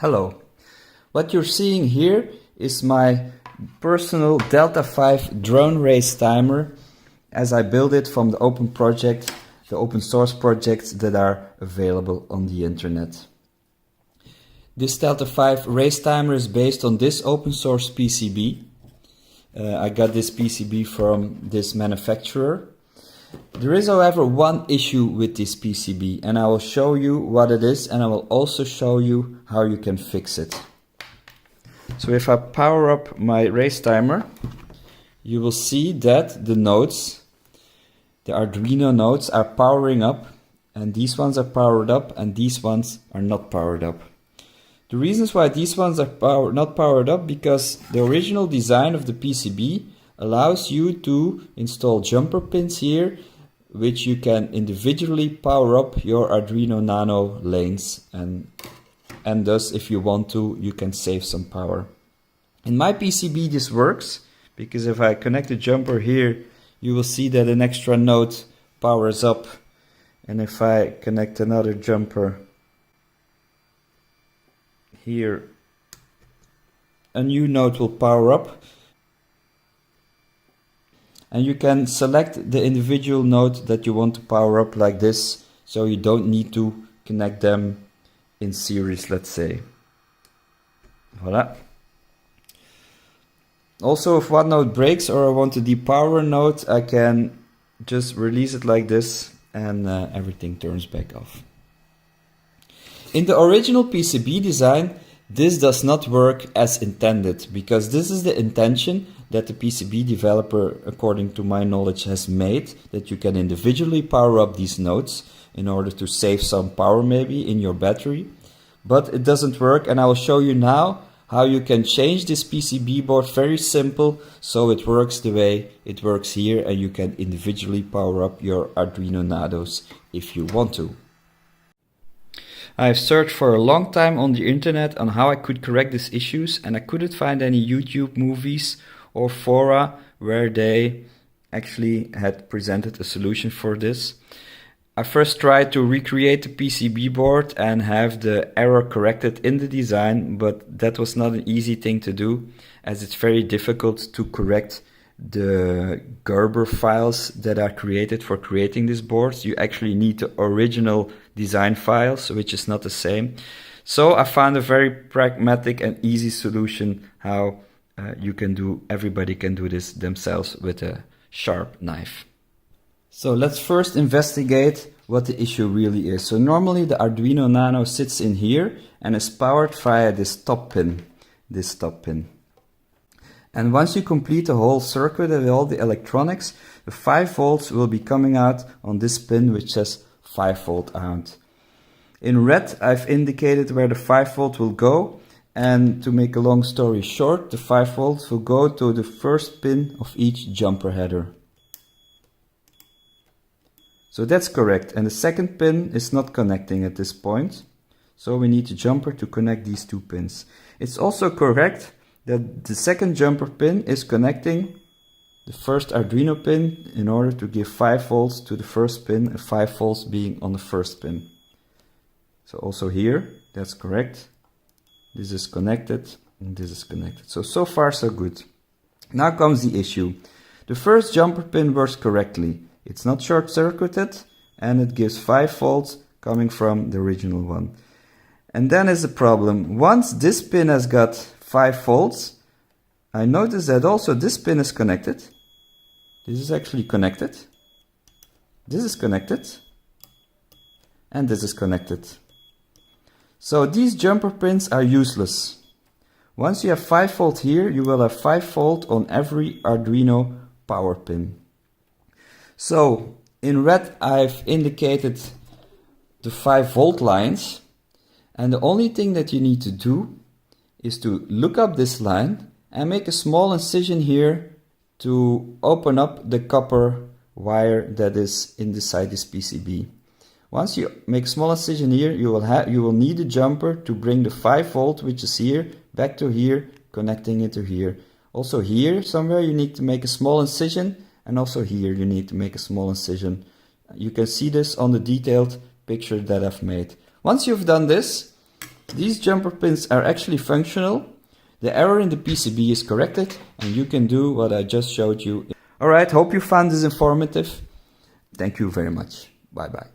Hello. What you're seeing here is my personal Delta5 drone race timer as I build it from the open source projects that are available on the internet. This Delta5 race timer is based on this open source PCB. I got this PCB from this manufacturer. There is, however, one issue with this PCB, and I will show you what it is, and I will also show you how you can fix it. So if I power up my race timer, you will see that the nodes, the Arduino nodes, are powering up, and these ones are powered up and these ones are not powered up. The reasons why these ones are not powered up, because the original design of the PCB allows you to install jumper pins here, which you can individually power up your Arduino Nano lanes, and thus, if you want to, you can save some power. In my PCB this works, because if I connect a jumper here, you will see that an extra node powers up, and if I connect another jumper here, a new node will power up. And you can select the individual node that you want to power up like this, so you don't need to connect them in series, let's say. Voila. Also, if one node breaks or I want to depower a node, I can just release it like this and everything turns back off. In the original PCB design, this does not work as intended, because this is the intention that the PCB developer, according to my knowledge, has made, that you can individually power up these nodes in order to save some power maybe in your battery. But it doesn't work, and I will show you now how you can change this PCB board very simple so it works the way it works here, and you can individually power up your Arduino Nanos if you want to. I have searched for a long time on the internet on how I could correct these issues, and I couldn't find any YouTube movies or fora where they actually had presented a solution for this. I first tried to recreate the PCB board and have the error corrected in the design, but that was not an easy thing to do, as it's very difficult to correct the Gerber files that are created for creating these boards. You actually need the original design files, which is not the same. So I found a very pragmatic and easy solution how everybody can do this themselves with a sharp knife. So let's first investigate what the issue really is. So normally the Arduino Nano sits in here and is powered via this top pin. And once you complete the whole circuit with all the electronics, the 5 volts will be coming out on this pin which says 5 volt out. In red I've indicated where the 5 volt will go, and to make a long story short, the 5 volts will go to the first pin of each jumper header. So that's correct, and the second pin is not connecting at this point, so we need the jumper to connect these two pins. It's also correct that the second jumper pin is connecting the first Arduino pin in order to give 5 volts to the first pin, and 5 volts being on the first pin. So also here, that's correct. This is connected and this is connected. So far so good. Now comes the issue. The first jumper pin works correctly. It's not short-circuited and it gives 5 volts coming from the original one. And then is the problem. Once this pin has got 5 volts, I notice that also this pin is connected. This is actually connected. This is connected. And this is connected. So these jumper pins are useless. Once you have 5 volt here, you will have 5 volt on every Arduino power pin. So in red I've indicated the 5 volt lines, and the only thing that you need to do is to look up this line and make a small incision here to open up the copper wire that is inside this PCB. Once you make a small incision here, you will need a jumper to bring the 5 volt, which is here, back to here, connecting it to here. Also here somewhere you need to make a small incision, and also here you need to make a small incision. You can see this on the detailed picture that I've made. Once you've done this, These jumper pins are actually functional. The error in the PCB is corrected and you can do what I just showed you. Alright, hope you found this informative. Thank you very much. Bye bye.